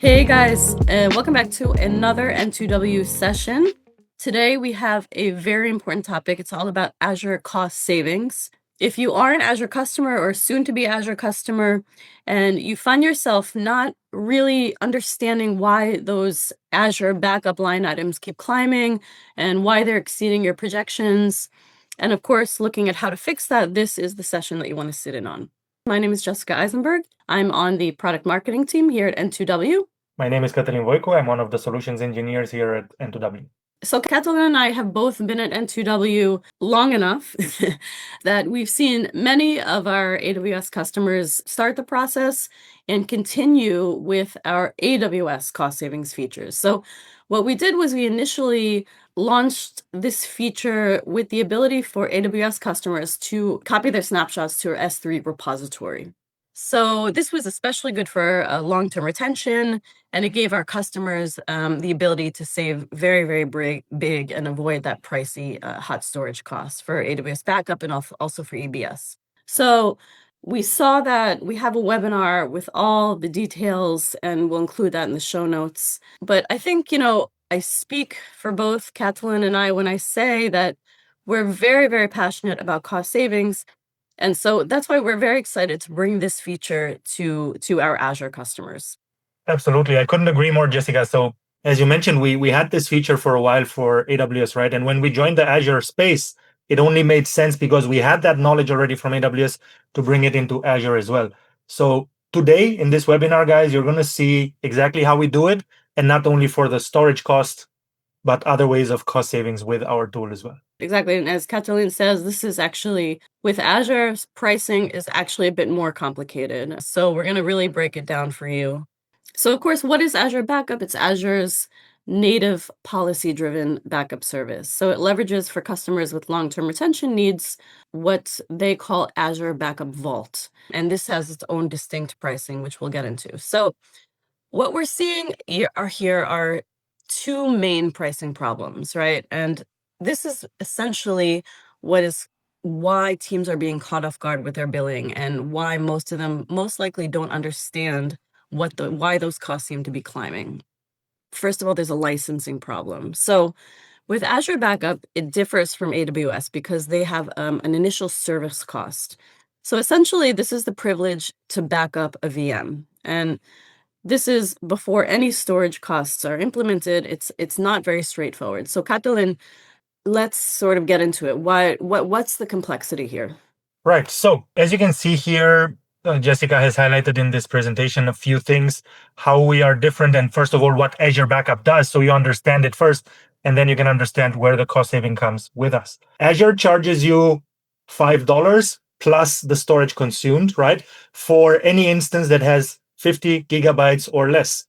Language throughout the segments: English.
Hey guys, welcome back to another N2W session. Today we have a very important topic. It's all about Azure cost savings. If you are an Azure customer or soon to be Azure customer, and you find yourself not really understanding why those Azure backup line items keep climbing and why they're exceeding your projections, and of course, looking at how to fix that, this is the session that you want to sit in on. My name is Jessica Eisenberg. I'm on the product marketing team here at N2W. My name is Katalin Voiko. I'm one of the solutions engineers here at N2W. So Katalin and I have both been at N2W long enough that we've seen many of our AWS customers start the process and continue with our AWS cost savings features. So what we did was we initially launched this feature with the ability for AWS customers to copy their snapshots to our S3 repository. So this was especially good for long-term retention, and it gave our customers the ability to save very, very big and avoid that pricey hot storage cost for AWS backup and also for EBS. So we saw that we have a webinar with all the details, and we'll include that in the show notes. But I think, I speak for both Katalin and I when I say that we're very, very passionate about cost savings. And so that's why we're very excited to bring this feature to our Azure customers. Absolutely. I couldn't agree more, Jessica. So as you mentioned, we had this feature for a while for AWS, right? And when we joined the Azure space, it only made sense because we had that knowledge already from AWS to bring it into Azure as well. So today in this webinar, guys, you're going to see exactly how we do it, and not only for the storage cost, but other ways of cost savings with our tool as well. Exactly. And as Katalin says, this is actually, with Azure, pricing is actually a bit more complicated. So we're going to really break it down for you. So of course, what is Azure Backup? It's Azure's native policy-driven backup service. So it leverages for customers with long-term retention needs what they call Azure Backup Vault. And this has its own distinct pricing, which we'll get into. So what we're seeing here are two main pricing problems, right? And this is essentially why teams are being caught off guard with their billing, and why most of them most likely don't understand why those costs seem to be climbing. First of all, there's a licensing problem. So with Azure Backup, it differs from AWS because they have an initial service cost. So essentially, this is the privilege to back up a VM. And this is before any storage costs are implemented. It's not very straightforward. So Katalin, let's sort of get into it. What's the complexity here? Right. So as you can see here, Jessica has highlighted in this presentation a few things, how we are different. And first of all, what Azure Backup does, so you understand it first, and then you can understand where the cost saving comes with us. Azure charges you $5 plus the storage consumed, right? For any instance that has 50 gigabytes or less.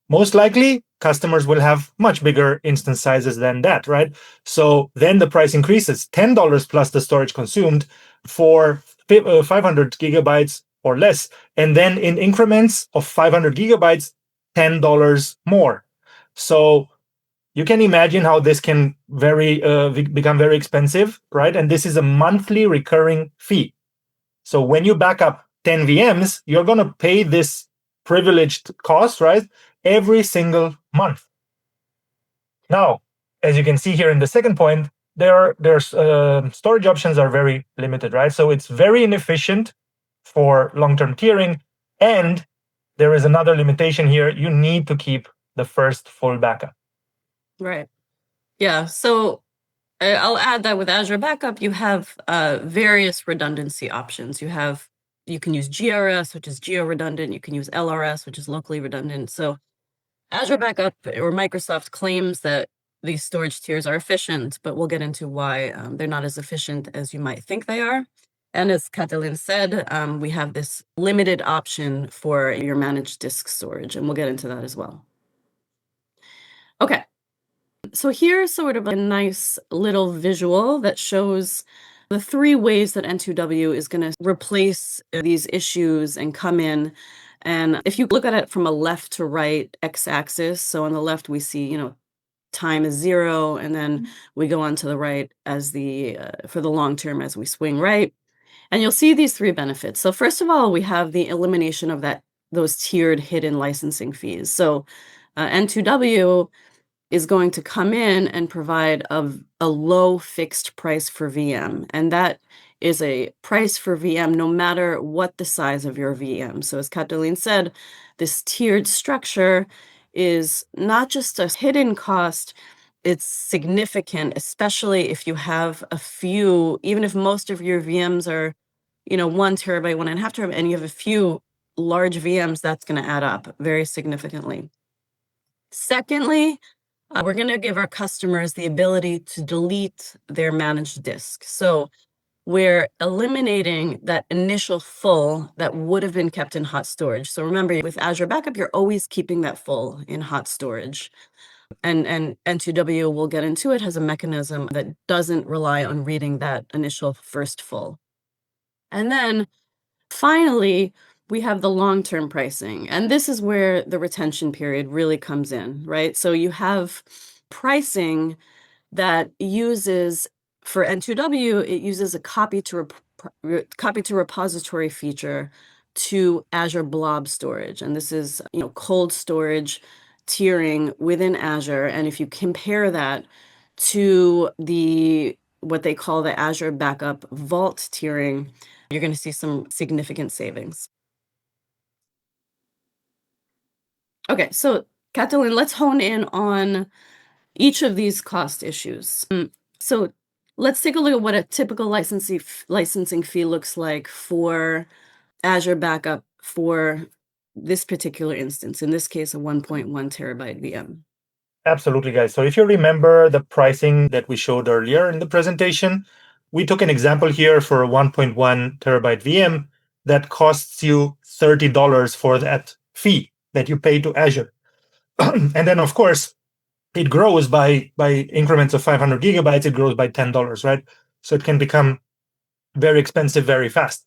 Most likely, customers will have much bigger instance sizes than that, right? So then the price increases $10 plus the storage consumed for 500 gigabytes or less. And then in increments of 500 gigabytes, $10 more. So you can imagine how this can become very expensive, right? And this is a monthly recurring fee. So when you back up 10 VMs, you're going to pay this privileged cost, right? Every single month. Now, as you can see here in the second point, there's storage options are very limited, right? So it's very inefficient for long-term tiering. And there is another limitation here. You need to keep the first full backup. Right. Yeah. So I'll add that with Azure Backup, you have various redundancy options. You can use GRS, which is geo-redundant. You can use LRS, which is locally redundant. So Azure Backup or Microsoft claims that these storage tiers are efficient, but we'll get into why they're not as efficient as you might think they are. And as Katalin said, we have this limited option for your managed disk storage, and we'll get into that as well. Okay. So here's sort of a nice little visual that shows the three ways that N2W is going to replace these issues and come in. And if you look at it from a left to right x-axis, so on the left we see, time is 0, and then we go on to the right as for the long term as we swing right. And you'll see these three benefits. So first of all, we have the elimination of that those tiered hidden licensing fees. So N2W is going to come in and provide a low fixed price for VM. And that is a price for VM no matter what the size of your VM. So as Cataline said, this tiered structure is not just a hidden cost, it's significant, especially if you have a few, even if most of your VMs are, 1 terabyte, 1.5 terabyte, and you have a few large VMs, that's going to add up very significantly. Secondly, we're going to give our customers the ability to delete their managed disk. So we're eliminating that initial full that would have been kept in hot storage. So remember, with Azure Backup, you're always keeping that full in hot storage. And N2W, we'll get into it, has a mechanism that doesn't rely on reading that initial first full. And then finally, we have the long-term pricing. And this is where the retention period really comes in, right? So you have pricing that uses, for N2W, it uses a copy to repository feature to Azure Blob Storage. And this is, cold storage tiering within Azure. And if you compare that to what they call the Azure Backup Vault tiering, you're going to see some significant savings. Okay, so Catalin, let's hone in on each of these cost issues. So let's take a look at what a typical licensing fee looks like for Azure Backup for this particular instance, in this case, a 1.1 terabyte VM. Absolutely, guys. So if you remember the pricing that we showed earlier in the presentation, we took an example here for a 1.1 terabyte VM that costs you $30 for that fee that you pay to Azure. And then, of course, it grows by increments of 500 gigabytes, it grows by $10, right? So it can become very expensive very fast.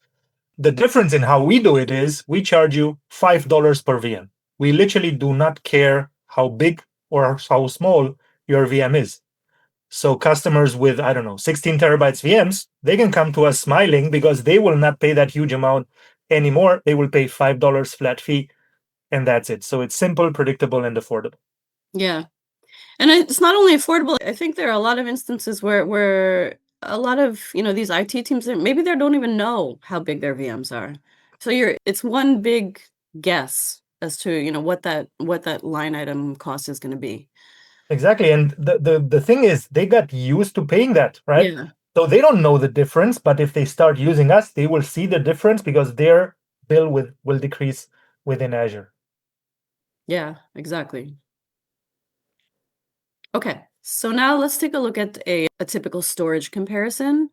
The difference in how we do it is we charge you $5 per VM. We literally do not care how big or how small your VM is. So customers with, 16 terabytes VMs, they can come to us smiling because they will not pay that huge amount anymore. They will pay $5 flat fee, and that's it. So it's simple, predictable, and affordable. Yeah. And it's not only affordable. I think there are a lot of instances where a lot of, these IT teams, maybe they don't even know how big their VMs are. So it's one big guess as to, what that line item cost is going to be. Exactly. And the thing is, they got used to paying that, right? Yeah. So they don't know the difference, but if they start using us, they will see the difference because their bill will decrease within Azure. Yeah, exactly. Okay, so now let's take a look at a typical storage comparison.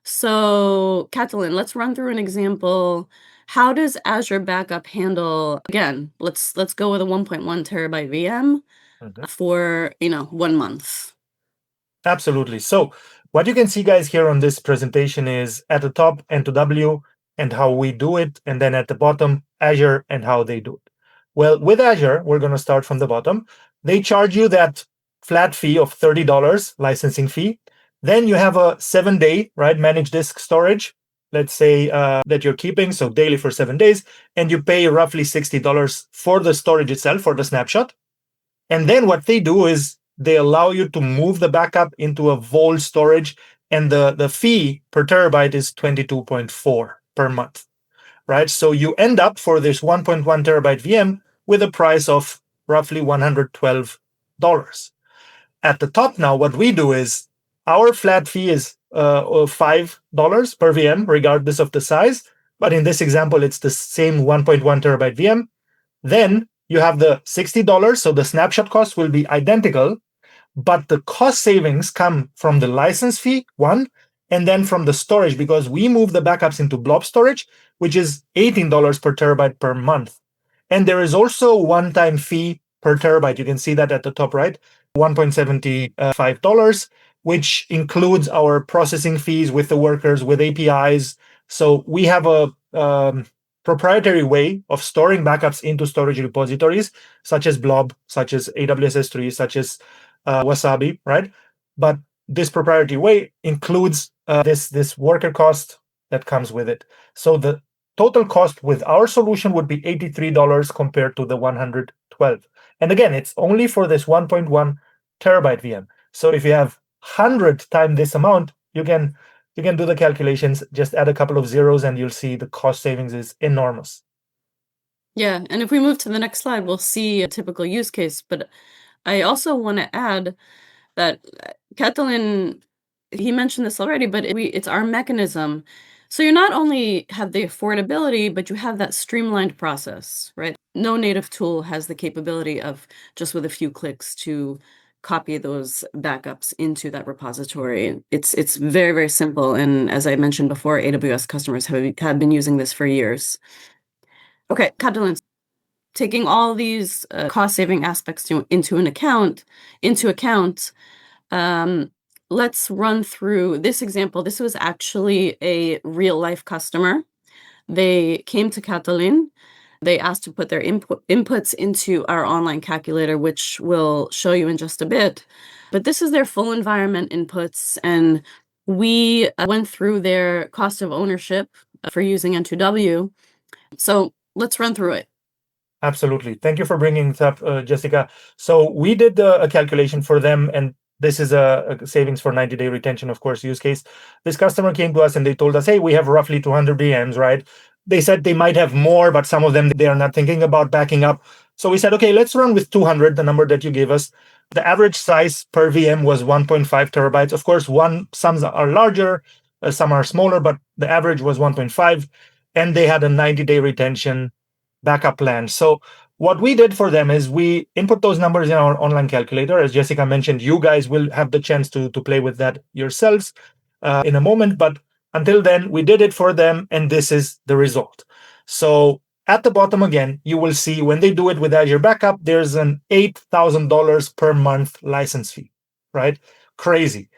So, Catalin, let's run through an example. How does Azure Backup handle, again, let's go with a 1.1 terabyte VM for, 1 month. Absolutely. So what you can see, guys, here on this presentation is at the top N2W and how we do it, and then at the bottom Azure and how they do it. Well, with Azure, we're going to start from the bottom. They charge you that flat fee of $30 licensing fee. Then you have a 7-day, right, managed disk storage, let's say that you're keeping, so daily for 7 days, and you pay roughly $60 for the storage itself, for the snapshot. And then what they do is they allow you to move the backup into a Vault storage, and the fee per terabyte is 22.4 per month, right? So you end up for this 1.1 terabyte VM with a price of roughly $112. At the top now, what we do is our flat fee is $5 per VM, regardless of the size. But in this example, it's the same 1.1 terabyte VM. Then you have the $60, so the snapshot cost will be identical, but the cost savings come from the license fee, one, and then from the storage, because we move the backups into blob storage, which is $18 per terabyte per month. And there is also a one-time fee per terabyte. You can see that at the top right, $1.75, which includes our processing fees with the workers, with APIs. So we have a proprietary way of storing backups into storage repositories, such as Blob, such as AWS S3, such as Wasabi, right? But this proprietary way includes this worker cost that comes with it. So the total cost with our solution would be $83 compared to the 112. And again, it's only for this 1.1 terabyte VM. So if you have 100 times this amount, you can do the calculations, just add a couple of zeros and you'll see the cost savings is enormous. Yeah, and if we move to the next slide, we'll see a typical use case. But I also want to add that Catalin, he mentioned this already, but it's our mechanism. So you not only have the affordability, but you have that streamlined process, right? No native tool has the capability of just with a few clicks to copy those backups into that repository. It's very, very simple. And as I mentioned before, AWS customers have been using this for years. Okay, Catalin, taking all these cost-saving aspects into account, let's run through this example. This was actually a real-life customer. They came to Catalin. They asked to put their inputs into our online calculator, which we'll show you in just a bit. But this is their full environment inputs, and we went through their cost of ownership for using N2W. So let's run through it. Absolutely. Thank you for bringing this up, Jessica. So we did a calculation for them, and this is a savings for 90-day retention, of course, use case. This customer came to us and they told us, hey, we have roughly 200 VMs, right? They said they might have more, but some of them they are not thinking about backing up. So we said, okay, let's run with 200, the number that you gave us. The average size per VM was 1.5 terabytes. Of course, some are larger, some are smaller, but the average was 1.5. And they had a 90-day retention backup plan. So what we did for them is we input those numbers in our online calculator. As Jessica mentioned, you guys will have the chance to play with that yourselves in a moment. But until then, we did it for them, and this is the result. So at the bottom again, you will see when they do it with Azure Backup, there's an $8,000 per month license fee, right? Crazy.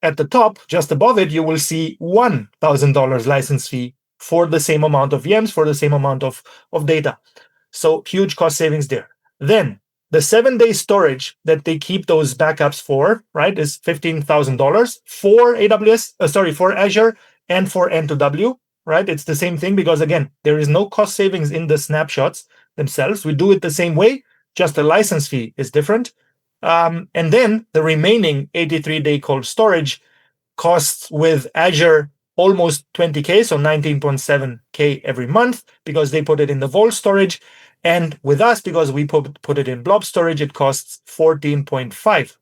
At the top, just above it, you will see $1,000 license fee for the same amount of VMs, for the same amount of data. So huge cost savings there. Then the 7-day storage that they keep those backups for, right, is $15,000 for Azure and for N2W, right? It's the same thing because, again, there is no cost savings in the snapshots themselves. We do it the same way, just the license fee is different. And then the remaining 83-day cold storage costs with Azure almost 20K, so 19.7K every month, because they put it in the Vault storage. And with us, because we put it in blob storage, it costs 14.5.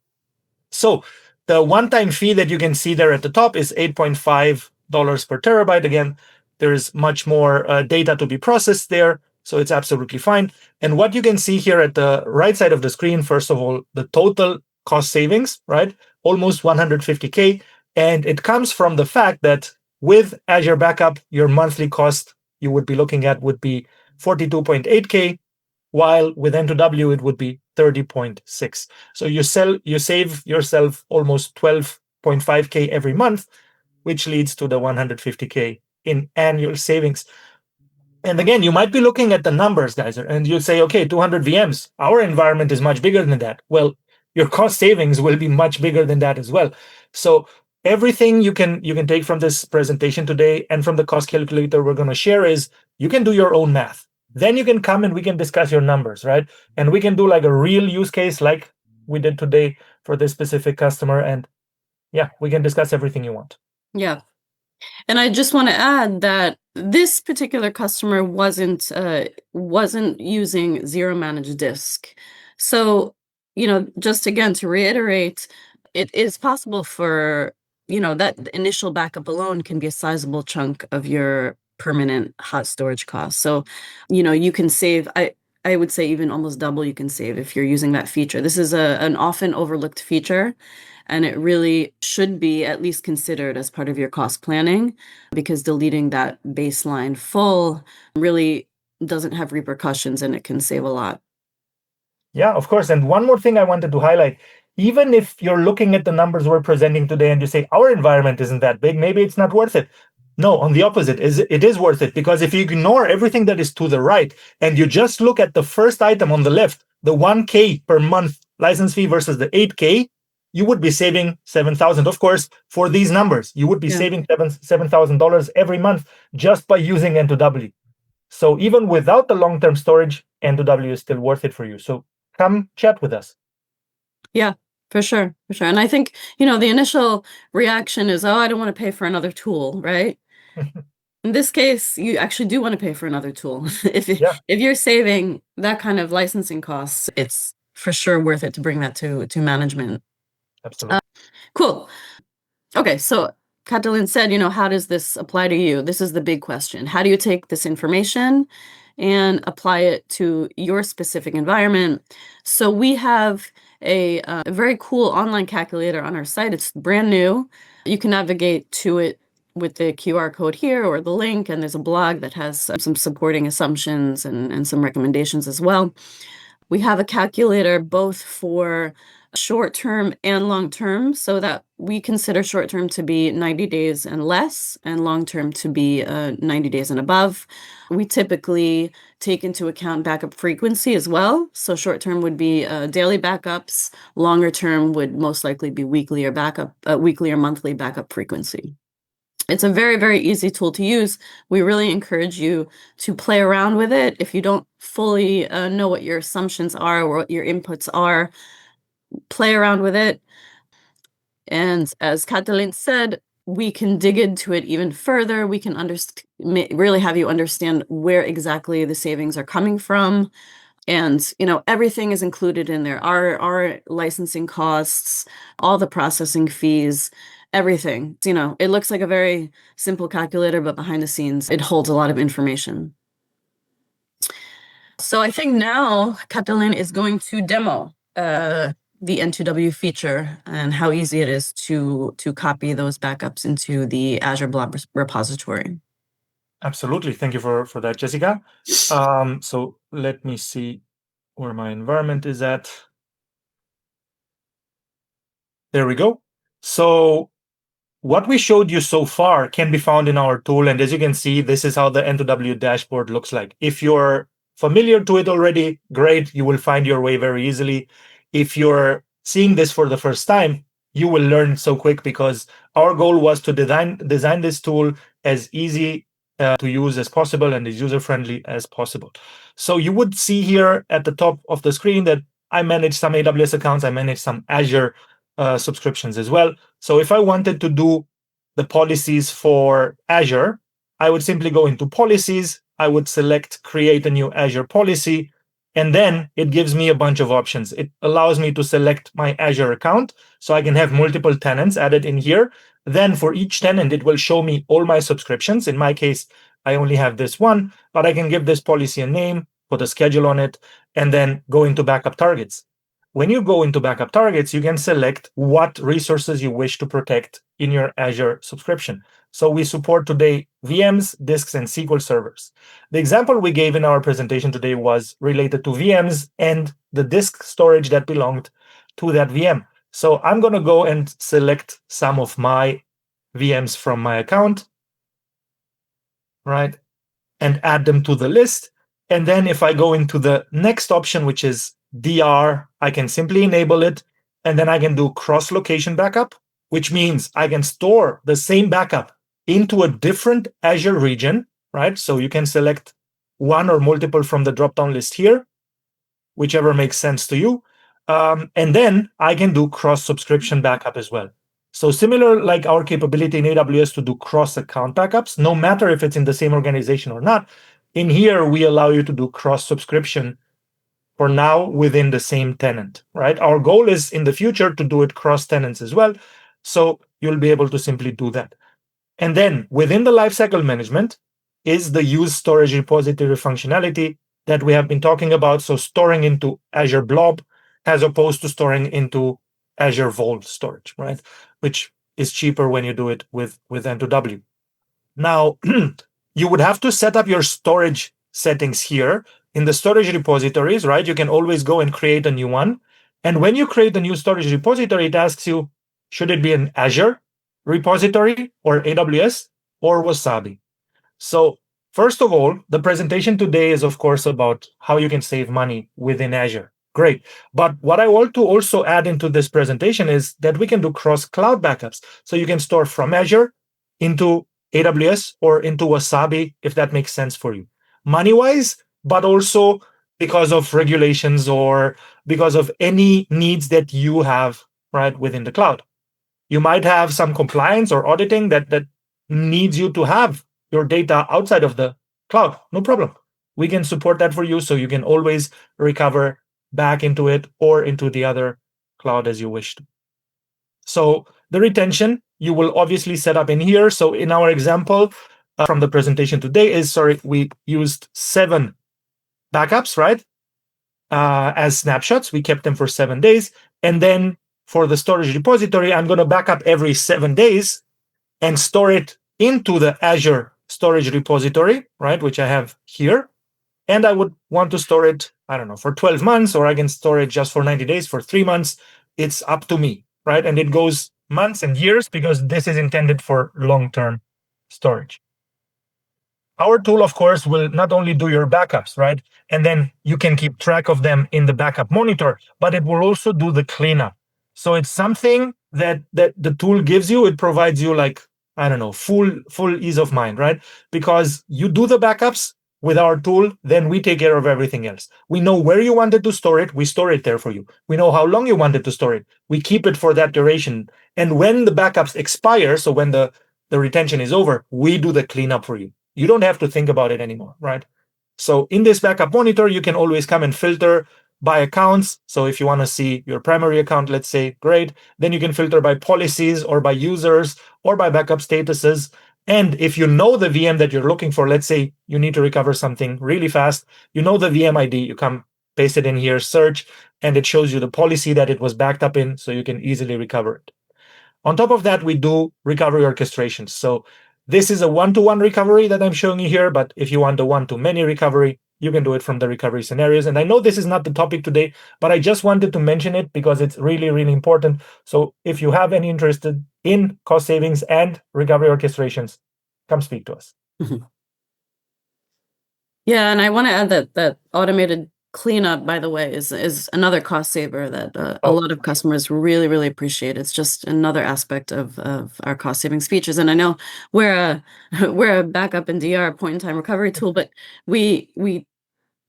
So the one-time fee that you can see there at the top is $8.5 per terabyte. Again, there is much more data to be processed there, so it's absolutely fine. And what you can see here at the right side of the screen, first of all, the total cost savings, right? Almost 150K. And it comes from the fact that with Azure Backup, your monthly cost you would be looking at would be 42.8K, while with N2W it would be 30.6. So you save yourself almost 12.5K every month, which leads to the 150K in annual savings. And again, you might be looking at the numbers, guys, and you say, okay, 200 VMs, our environment is much bigger than that. Well, your cost savings will be much bigger than that as well. So everything you can take from this presentation today and from the cost calculator we're going to share is you can do your own math. Then you can come and we can discuss your numbers, right? And we can do like a real use case like we did today for this specific customer. And yeah, we can discuss everything you want. Yeah. And I just want to add that this particular customer wasn't using zero managed disk. So, just again to reiterate, it is possible for, that initial backup alone can be a sizable chunk of your permanent hot storage costs. So, you can save, I would say even almost double you can save if you're using that feature. This is an often overlooked feature, and it really should be at least considered as part of your cost planning, because deleting that baseline full really doesn't have repercussions and it can save a lot. Yeah, of course. And one more thing I wanted to highlight, even if you're looking at the numbers we're presenting today and you say, our environment isn't that big, maybe it's not worth it. No, on the opposite, it is worth it, because if you ignore everything that is to the right and you just look at the first item on the left, the 1K per month license fee versus the 8K, you would be saving 7,000. Of course, for these numbers, you would be saving $7,000 every month just by using N2W. So even without the long-term storage, N2W is still worth it for you. So come chat with us. Yeah, for sure. For sure. And I think, the initial reaction is, oh, I don't want to pay for another tool, right? In this case, you actually do want to pay for another tool. If you're saving that kind of licensing costs, it's for sure worth it to bring that to management. Absolutely. Cool. Okay, so Catalin said, how does this apply to you? This is the big question. How do you take this information and apply it to your specific environment? So we have a very cool online calculator on our site. It's brand new. You can navigate to it with the QR code here or the link, and there's a blog that has some supporting assumptions and some recommendations as well. We have a calculator both for short-term and long-term, so that we consider short-term to be 90 days and less, and long-term to be 90 days and above. We typically take into account backup frequency as well. So short-term would be daily backups. Longer term would most likely be weekly or monthly backup frequency. It's a very, very easy tool to use. We really encourage you to play around with it. If you don't fully know what your assumptions are or what your inputs are, play around with it. And as Catalin said, we can dig into it even further. We can really have you understand where exactly the savings are coming from. And, everything is included in there. Our licensing costs, all the processing fees, everything. It looks like a very simple calculator, but behind the scenes, it holds a lot of information. So I think now Catalin is going to demo the N2W feature and how easy it is to copy those backups into the Azure Blob repository. Absolutely. Thank you for that, Jessica. So let me see where my environment is at. There we go. So what we showed you so far can be found in our tool. And as you can see, this is how the N2W dashboard looks like. If you're familiar to it already, great. You will find your way very easily. If you're seeing this for the first time, you will learn so quick because our goal was to design this tool as easy to use as possible and as user-friendly as possible. So you would see here at the top of the screen that I manage some AWS accounts. I manage some Azure subscriptions as well. So if I wanted to do the policies for Azure, I would simply go into policies. I would select create a new Azure policy, and then it gives me a bunch of options. It allows me to select my Azure account, so I can have multiple tenants added in here. Then for each tenant, it will show me all my subscriptions. In my case, I only have this one, but I can give this policy a name, put a schedule on it, and then go into backup targets. When you go into backup targets, you can select what resources you wish to protect in your Azure subscription. So we support today VMs, disks, and SQL servers. The example we gave in our presentation today was related to VMs and the disk storage that belonged to that VM. So I'm going to go and select some of my VMs from my account, right, and add them to the list. And then if I go into the next option, which is DR, I can simply enable it, and then I can do cross-location backup, which means I can store the same backup into a different Azure region, right? So you can select one or multiple from the drop-down list here, whichever makes sense to you. And then I can do cross-subscription backup as well. So similar like our capability in AWS to do cross-account backups, no matter if it's in the same organization or not, in here, we allow you to do cross-subscription for now within the same tenant, right? Our goal is in the future to do it cross tenants as well. So you'll be able to simply do that. And then within the lifecycle management is the use storage repository functionality that we have been talking about. So storing into Azure Blob as opposed to storing into Azure Vault storage, right? Which is cheaper when you do it with N2W. Now, you would have to set up your storage settings here in the storage repositories, right? You can always go and create a new one. And when you create a new storage repository, it asks you, should it be an Azure repository or AWS or Wasabi? So first of all, the presentation today is, of course, about how you can save money within Azure. Great. But what I want to also add into this presentation is that we can do cross-cloud backups. So you can store from Azure into AWS or into Wasabi, if that makes sense for you. Money-wise, but also because of regulations or because of any needs that you have right within the cloud. You might have some compliance or auditing that needs you to have your data outside of the cloud. No problem. We can support that for you, so you can always recover back into it or into the other cloud as you wish to. So the retention you will obviously set up in here. So in our example from the presentation today is, we used 7 backups, right? As snapshots. We kept them for 7 days. And then for the storage repository, I'm going to back up every 7 days and store it into the Azure storage repository, right, which I have here. And I would want to store it, I don't know, for 12 months, or I can store it just for 90 days, for 3 months. It's up to me, right? And it goes months and years because this is intended for long-term storage. Our tool, of course, will not only do your backups, right? And then you can keep track of them in the backup monitor, but it will also do the cleanup. So it's something that the tool gives you. It provides you, like, I don't know, full ease of mind, right? Because you do the backups with our tool, then we take care of everything else. We know where you wanted to store it. We store it there for you. We know how long you wanted to store it. We keep it for that duration. And when the backups expire, so when the retention is over, we do the cleanup for you. You don't have to think about it anymore, right? So in this backup monitor, you can always come and filter by accounts. So if you want to see your primary account, let's say, great. Then you can filter by policies or by users or by backup statuses. And if you know the VM that you're looking for, let's say you need to recover something really fast, you know the VM ID, you come paste it in here, search, and it shows you the policy that it was backed up in, so you can easily recover it. On top of that, we do recovery orchestrations. So this is a one-to-one recovery that I'm showing you here, but if you want a one-to-many recovery, you can do it from the recovery scenarios. And I know this is not the topic today, but I just wanted to mention it because it's really, really important. So if you have any interest in cost savings and recovery orchestrations, come speak to us. Yeah, and I want to add that automated cleanup, by the way, is another cost saver that a lot of customers really, really appreciate. It's just another aspect of our cost savings features. And I know we're a backup and DR point in time recovery tool, but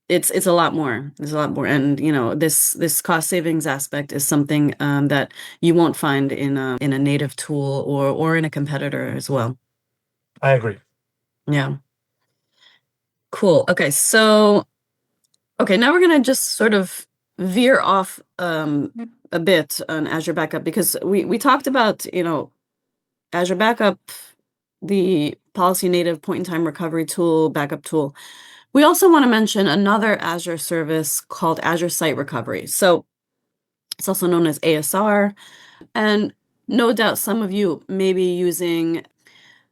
it's a lot more. There's a lot more, and this cost savings aspect is something that you won't find in a native tool or in a competitor as well. I agree. Yeah. Cool. Okay, so now we're gonna just sort of veer off a bit on Azure Backup, because we talked about Azure Backup, the policy native point in time recovery tool, backup tool. We also want to mention another Azure service called Azure Site Recovery. So it's also known as ASR, and no doubt some of you may be using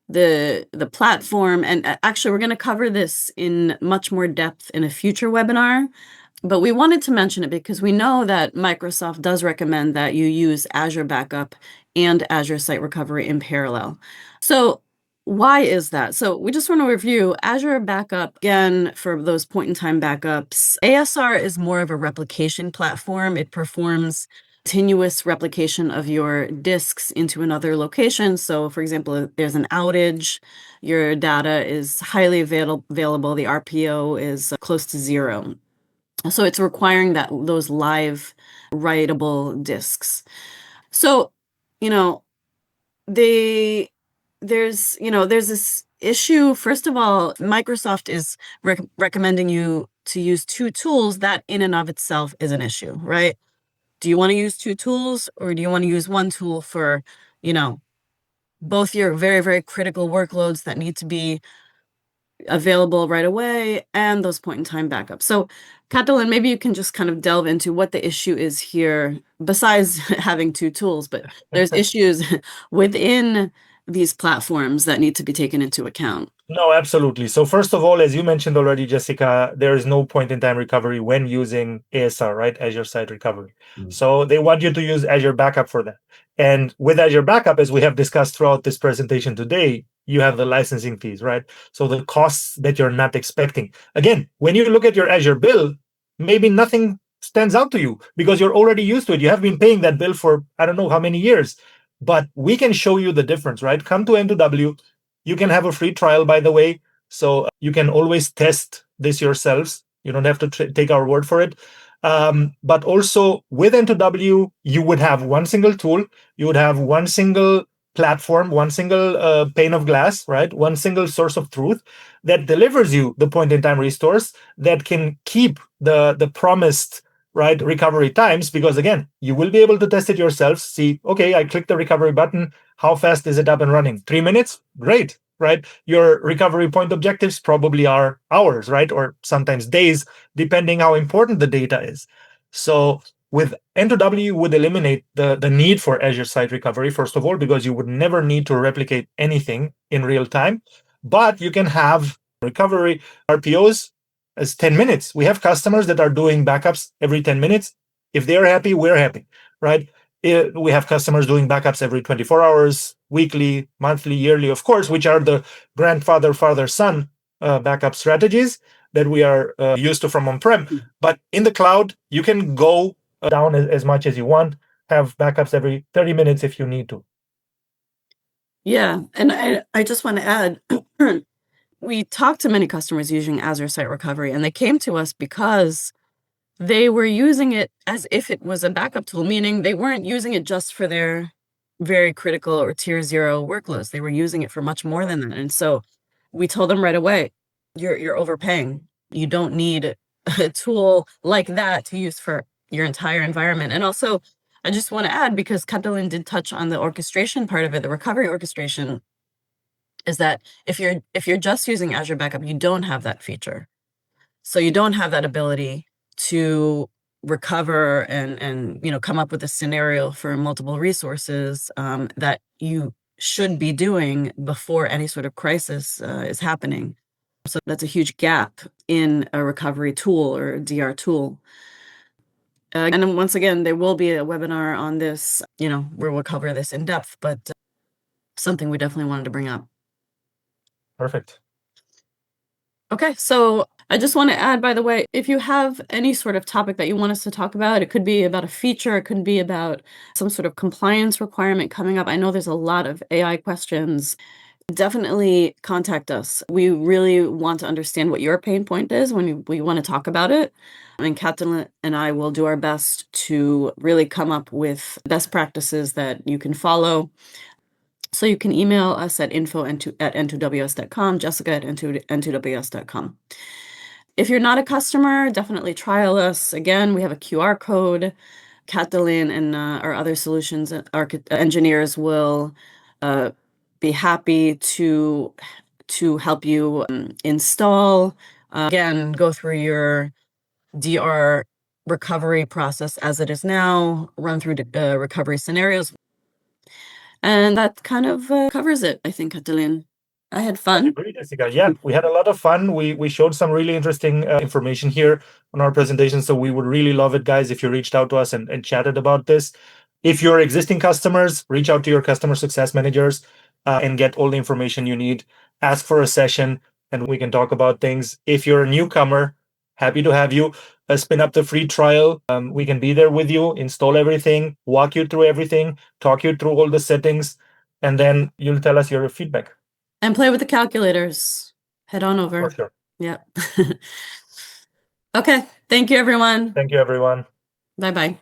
the platform, and actually we're going to cover this in much more depth in a future webinar, but we wanted to mention it because we know that Microsoft does recommend that you use Azure Backup and Azure Site Recovery in parallel. So why is that? So we just want to review Azure Backup again for those point-in-time backups. ASR is more of a replication platform. It performs continuous replication of your disks into another location. So for example, if there's an outage, your data is highly available, the RPO is close to 0. So it's requiring those live writable disks. So, there's this issue. First of all, Microsoft is recommending you to use 2 tools. That in and of itself is an issue, right? Do you want to use 2 tools, or do you want to use 1 tool for, both your very, very critical workloads that need to be available right away and those point-in-time backups? So, Catalin, maybe you can just kind of delve into what the issue is here, besides having 2 tools, but there's issues within these platforms that need to be taken into account. No, absolutely. So first of all, as you mentioned already, Jessica, there is no point-in-time recovery when using ASR, right? Azure Site Recovery. So they want you to use Azure Backup for that. And with Azure Backup, as we have discussed throughout this presentation today, you have the licensing fees, right? So the costs that you're not expecting. Again, when you look at your Azure bill, maybe nothing stands out to you because you're already used to it. You have been paying that bill for I don't know how many years, but we can show you the difference, right? Come to N2W. You can have a free trial, by the way, so you can always test this yourselves. You don't have to take our word for it. But also with N2W, you would have one single tool, you would have one single platform, one single pane of glass, right? One single source of truth that delivers you the point-in-time resource that can keep the promised right recovery times. Because again, you will be able to test it yourself. See, okay, I click the recovery button. How fast is it up and running? 3 minutes? Great, right? Your recovery point objectives probably are hours, right? Or sometimes days, depending how important the data is. So with N2W would eliminate the need for Azure Site Recovery, first of all, because you would never need to replicate anything in real time. But you can have recovery RPOs as 10 minutes. We have customers that are doing backups every 10 minutes. If they're happy, we're happy, right? We have customers doing backups every 24 hours, weekly, monthly, yearly, of course, which are the grandfather, father, son backup strategies that we are used to from on-prem. But in the cloud, you can go down as much as you want, have backups every 30 minutes if you need to. Yeah, and I just want to add, we talked to many customers using Azure Site Recovery, and they came to us because they were using it as if it was a backup tool, meaning they weren't using it just for their very critical or tier 0 workloads. They were using it for much more than that. And so we told them right away, you're overpaying. You don't need a tool like that to use for your entire environment. And also, I just want to add, because Catalin did touch on the orchestration part of it, the recovery orchestration, is that if you're just using Azure Backup, you don't have that feature. So you don't have that ability to recover and come up with a scenario for multiple resources that you should be doing before any sort of crisis is happening. So that's a huge gap in a recovery tool or a DR tool. And then once again, there will be a webinar on this, where we'll cover this in depth, but something we definitely wanted to bring up. Perfect. Okay, so I just want to add, by the way, if you have any sort of topic that you want us to talk about, it could be about a feature, it could be about some sort of compliance requirement coming up. I know there's a lot of AI questions. Definitely contact us. We really want to understand what your pain point is when we want to talk about it. And Catalin and I will do our best to really come up with best practices that you can follow. So you can email us at info@n2ws.com, jessica@n2ws.com. If you're not a customer, definitely trial us. Again, we have a QR code. Catalin and our other solutions engineers will be happy to help you install. Again, go through your DR recovery process as it is now, run through the recovery scenarios. And that kind of covers it, I think, Catalin. I had fun. Great, Jessica. Yeah, we had a lot of fun. We showed some really interesting information here on our presentation. So we would really love it, guys, if you reached out to us and chatted about this. If you're existing customers, reach out to your customer success managers and get all the information you need. Ask for a session and we can talk about things. If you're a newcomer, happy to have you. Spin up the free trial. We can be there with you, install everything, walk you through everything, talk you through all the settings, and then you'll tell us your feedback. And play with the calculators. Head on over. For sure. Yep. Okay. Thank you, everyone. Thank you, everyone. Bye-bye.